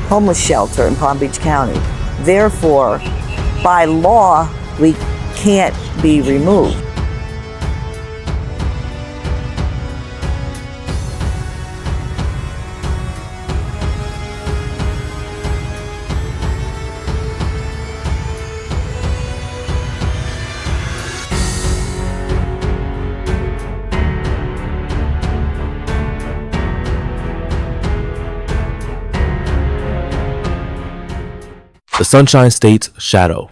homeless shelter in Palm Beach County. Therefore, by law, we can't be removed. The Sunshine State's shadow.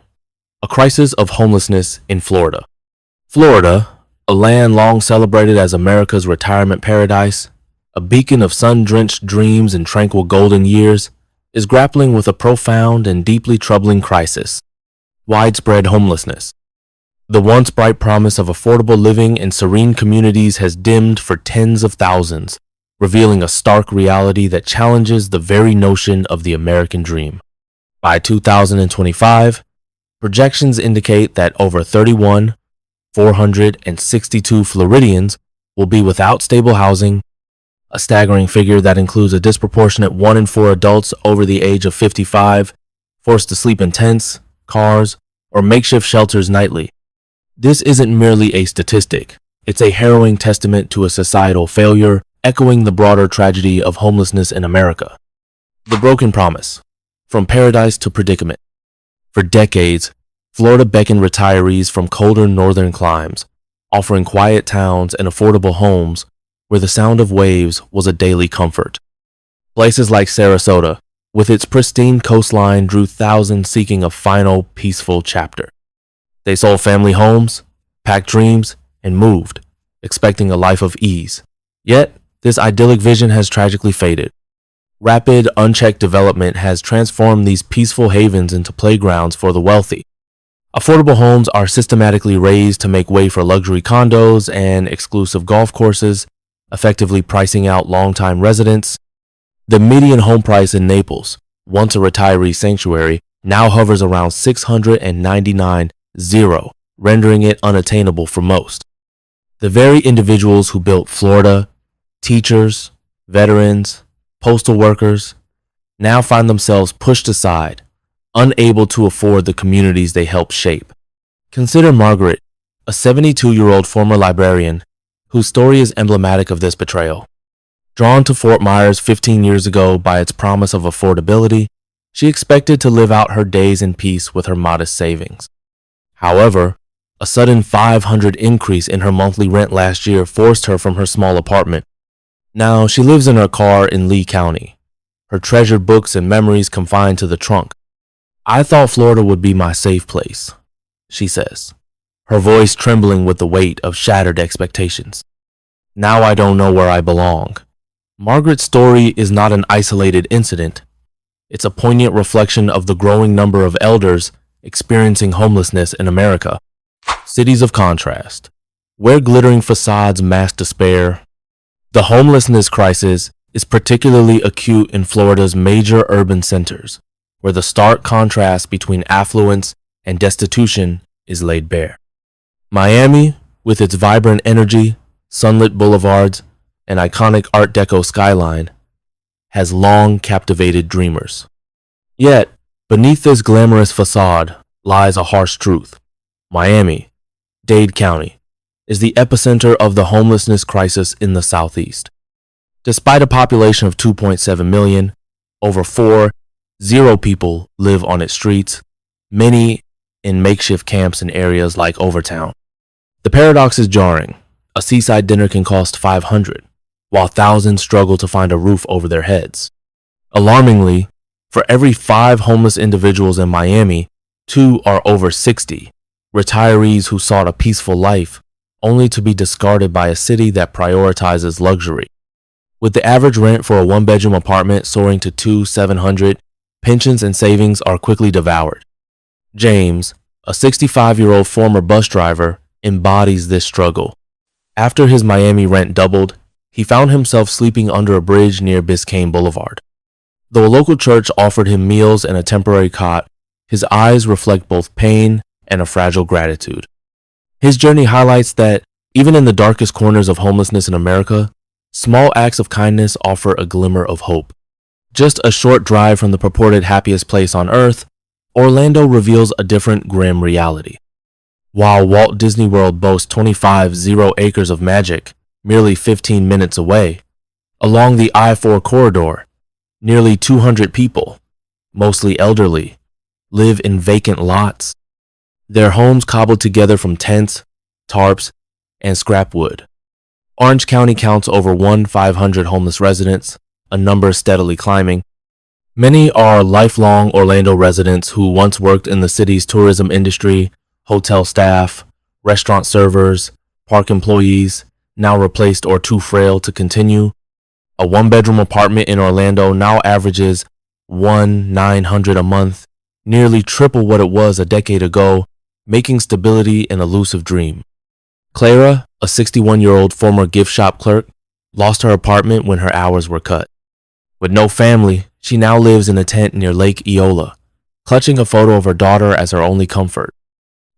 A crisis of homelessness in Florida. Florida, a land long celebrated as America's retirement paradise, a beacon of sun-drenched dreams and tranquil golden years, is grappling with a profound and deeply troubling crisis: widespread homelessness. The once bright promise of affordable living in serene communities has dimmed for tens of thousands, revealing a stark reality that challenges the very notion of the American dream. By 2025, projections indicate that over 462 Floridians will be without stable housing, a staggering figure that includes a disproportionate 1 in 4 adults over the age of 55 forced to sleep in tents, cars, or makeshift shelters nightly. This isn't merely a statistic. It's a harrowing testament to a societal failure, echoing the broader tragedy of homelessness in America. The broken promise. From paradise to predicament. For decades, Florida beckoned retirees from colder northern climes, offering quiet towns and affordable homes where the sound of waves was a daily comfort. Places like Sarasota, with its pristine coastline, drew thousands seeking a final, peaceful chapter. They sold family homes, packed dreams, and moved, expecting a life of ease. Yet, this idyllic vision has tragically faded. Rapid, unchecked development has transformed these peaceful havens into playgrounds for the wealthy. Affordable homes are systematically raised to make way for luxury condos and exclusive golf courses, effectively pricing out longtime residents. The median home price in Naples, once a retiree sanctuary, now hovers around $699,000, rendering it unattainable for most. The very individuals who built Florida, teachers, veterans, postal workers, now find themselves pushed aside, unable to afford the communities they helped shape. Consider Margaret, a 72-year-old former librarian whose story is emblematic of this betrayal. Drawn to Fort Myers 15 years ago by its promise of affordability, she expected to live out her days in peace with her modest savings. However, a sudden $500 increase in her monthly rent last year forced her from her small apartment. Now, she lives in her car in Lee County, her treasured books and memories confined to the trunk. "I thought Florida would be my safe place," she says, her voice trembling with the weight of shattered expectations. "Now I don't know where I belong." Margaret's story is not an isolated incident. It's a poignant reflection of the growing number of elders experiencing homelessness in America. Cities of contrast, where glittering facades mask despair. The homelessness crisis is particularly acute in Florida's major urban centers, where the stark contrast between affluence and destitution is laid bare. Miami, with its vibrant energy, sunlit boulevards, and iconic Art Deco skyline, has long captivated dreamers. Yet, beneath this glamorous facade lies a harsh truth. Miami, Dade County, is the epicenter of the homelessness crisis in the Southeast. Despite a population of 2.7 million, over 4.0 people live on its streets, many in makeshift camps in areas like Overtown. The paradox is jarring. A seaside dinner can cost $500, while thousands struggle to find a roof over their heads. Alarmingly, for every 5 homeless individuals in Miami, 2 are over 60, retirees who sought a peaceful life, only to be discarded by a city that prioritizes luxury. With the average rent for a 1-bedroom apartment soaring to $2,700, pensions and savings are quickly devoured. James, a 65-year-old former bus driver, embodies this struggle. After his Miami rent doubled, he found himself sleeping under a bridge near Biscayne Boulevard. Though a local church offered him meals and a temporary cot, his eyes reflect both pain and a fragile gratitude. His journey highlights that, even in the darkest corners of homelessness in America, small acts of kindness offer a glimmer of hope. Just a short drive from the purported happiest place on earth, Orlando reveals a different grim reality. While Walt Disney World boasts 25 acres of magic, merely 15 minutes away, along the I-4 corridor, nearly 200 people, mostly elderly, live in vacant lots, their homes cobbled together from tents, tarps, and scrap wood. Orange County counts over 1,500 homeless residents, a number steadily climbing. Many are lifelong Orlando residents who once worked in the city's tourism industry, hotel staff, restaurant servers, park employees, now replaced or too frail to continue. A one-bedroom apartment in Orlando now averages $1,900 a month, nearly triple what it was a decade ago, making stability an elusive dream. Clara, a 61-year-old former gift shop clerk, lost her apartment when her hours were cut. With no family, she now lives in a tent near Lake Eola, clutching a photo of her daughter as her only comfort.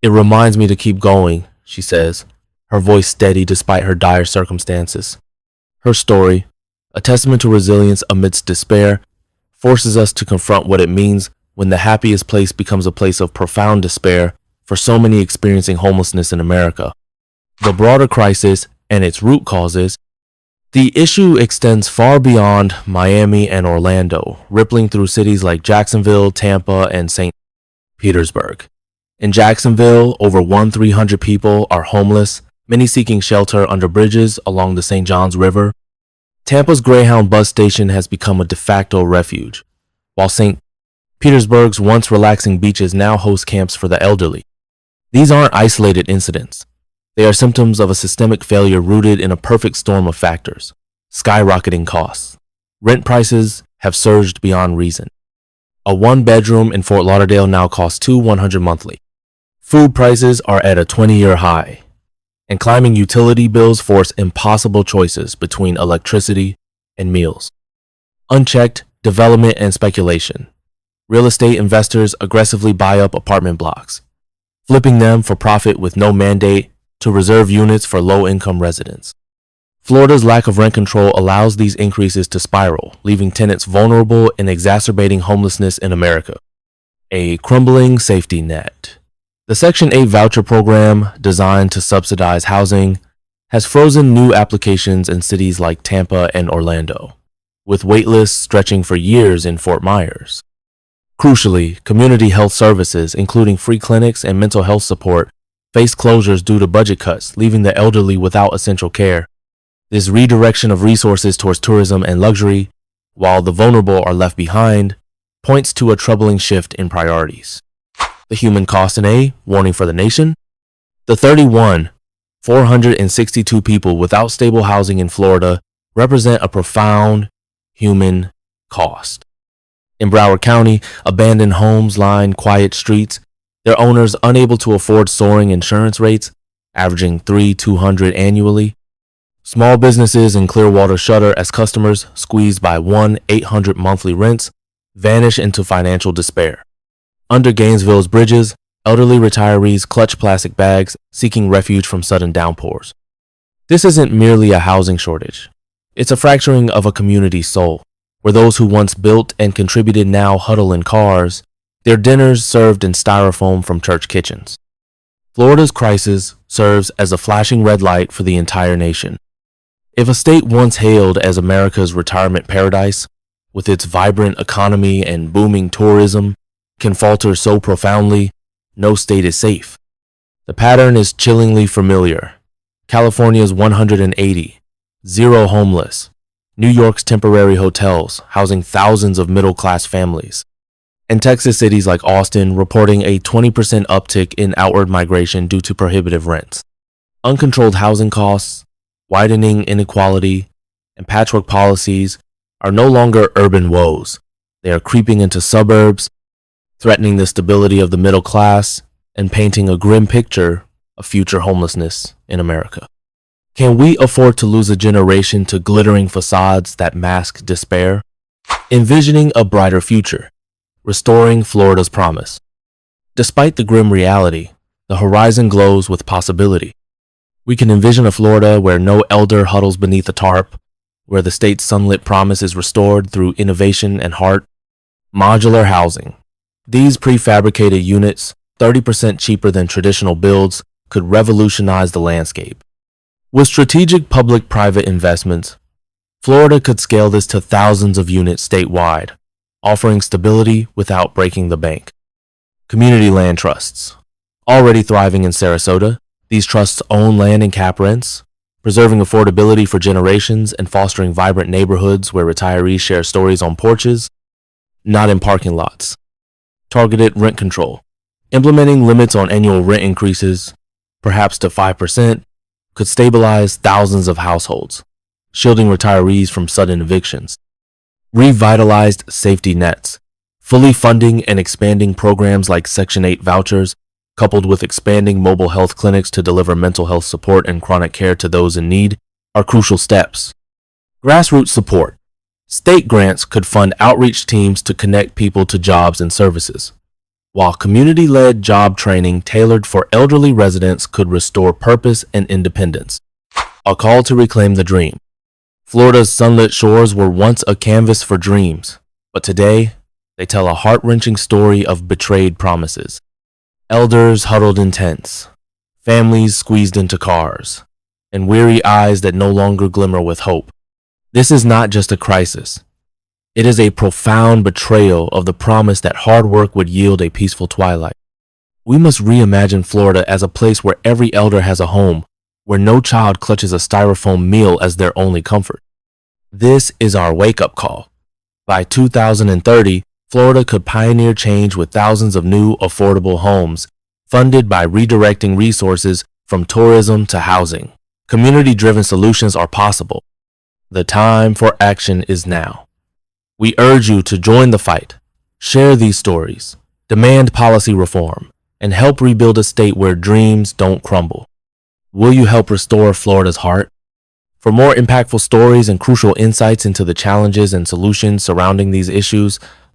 "It reminds me to keep going," she says, her voice steady despite her dire circumstances. Her story, a testament to resilience amidst despair, forces us to confront what it means when the happiest place becomes a place of profound despair for so many experiencing homelessness in America. The broader crisis and its root causes. The issue extends far beyond Miami and Orlando, rippling through cities like Jacksonville, Tampa, and St. Petersburg. In Jacksonville, over 1,300 people are homeless, many seeking shelter under bridges along the St. Johns River. Tampa's Greyhound bus station has become a de facto refuge, while St. Petersburg's once relaxing beaches now host camps for the elderly. These aren't isolated incidents. They are symptoms of a systemic failure rooted in a perfect storm of factors. Skyrocketing costs. Rent prices have surged beyond reason. A one-bedroom in Fort Lauderdale now costs $2,100 monthly. Food prices are at a 20-year high. And climbing utility bills force impossible choices between electricity and meals. Unchecked development and speculation. Real estate investors aggressively buy up apartment blocks, flipping them for profit with no mandate to reserve units for low-income residents. Florida's lack of rent control allows these increases to spiral, leaving tenants vulnerable and exacerbating homelessness in America. A crumbling safety net. The Section 8 voucher program, designed to subsidize housing, has frozen new applications in cities like Tampa and Orlando, with waitlists stretching for years in Fort Myers. Crucially, community health services, including free clinics and mental health support, face closures due to budget cuts, leaving the elderly without essential care. This redirection of resources towards tourism and luxury, while the vulnerable are left behind, points to a troubling shift in priorities. The human cost in a warning for the nation. The 462 people without stable housing in Florida represent a profound human cost. In Broward County, abandoned homes line quiet streets, their owners unable to afford soaring insurance rates, averaging $3,200 annually. Small businesses in Clearwater shutter as customers, squeezed by $1,800 monthly rents, vanish into financial despair. Under Gainesville's bridges, elderly retirees clutch plastic bags, seeking refuge from sudden downpours. This isn't merely a housing shortage. It's a fracturing of a community's soul, where those who once built and contributed now huddle in cars, their dinners served in styrofoam from church kitchens. Florida's crisis serves as a flashing red light for the entire nation. If a state once hailed as America's retirement paradise, with its vibrant economy and booming tourism, can falter so profoundly, no state is safe. The pattern is chillingly familiar. California's 180, zero homeless. New York's temporary hotels housing thousands of middle-class families. And Texas cities like Austin reporting a 20% uptick in outward migration due to prohibitive rents. Uncontrolled housing costs, widening inequality, and patchwork policies are no longer urban woes. They are creeping into suburbs, threatening the stability of the middle class, and painting a grim picture of future homelessness in America. Can we afford to lose a generation to glittering facades that mask despair? Envisioning a brighter future. Restoring Florida's promise. Despite the grim reality, the horizon glows with possibility. We can envision a Florida where no elder huddles beneath a tarp, where the state's sunlit promise is restored through innovation and heart. Modular housing. These prefabricated units, 30% cheaper than traditional builds, could revolutionize the landscape. With strategic public-private investments, Florida could scale this to thousands of units statewide, offering stability without breaking the bank. Community land trusts. Already thriving in Sarasota, these trusts own land in cap rents, preserving affordability for generations and fostering vibrant neighborhoods where retirees share stories on porches, not in parking lots. Targeted rent control. Implementing limits on annual rent increases, perhaps to 5%, could stabilize thousands of households, shielding retirees from sudden evictions. Revitalized safety nets. Fully funding and expanding programs like Section 8 vouchers, coupled with expanding mobile health clinics to deliver mental health support and chronic care to those in need, are crucial steps. Grassroots support. State grants could fund outreach teams to connect people to jobs and services, while community-led job training tailored for elderly residents could restore purpose and independence. A call to reclaim the dream. Florida's sunlit shores were once a canvas for dreams, but today they tell a heart-wrenching story of betrayed promises. Elders huddled in tents, families squeezed into cars, and weary eyes that no longer glimmer with hope. This is not just a crisis. It is a profound betrayal of the promise that hard work would yield a peaceful twilight. We must reimagine Florida as a place where every elder has a home, where no child clutches a styrofoam meal as their only comfort. This is our wake-up call. By 2030, Florida could pioneer change with thousands of new, affordable homes, funded by redirecting resources from tourism to housing. Community-driven solutions are possible. The time for action is now. We urge you to join the fight, share these stories, demand policy reform, and help rebuild a state where dreams don't crumble. Will you help restore Florida's heart? For more impactful stories and crucial insights into the challenges and solutions surrounding these issues,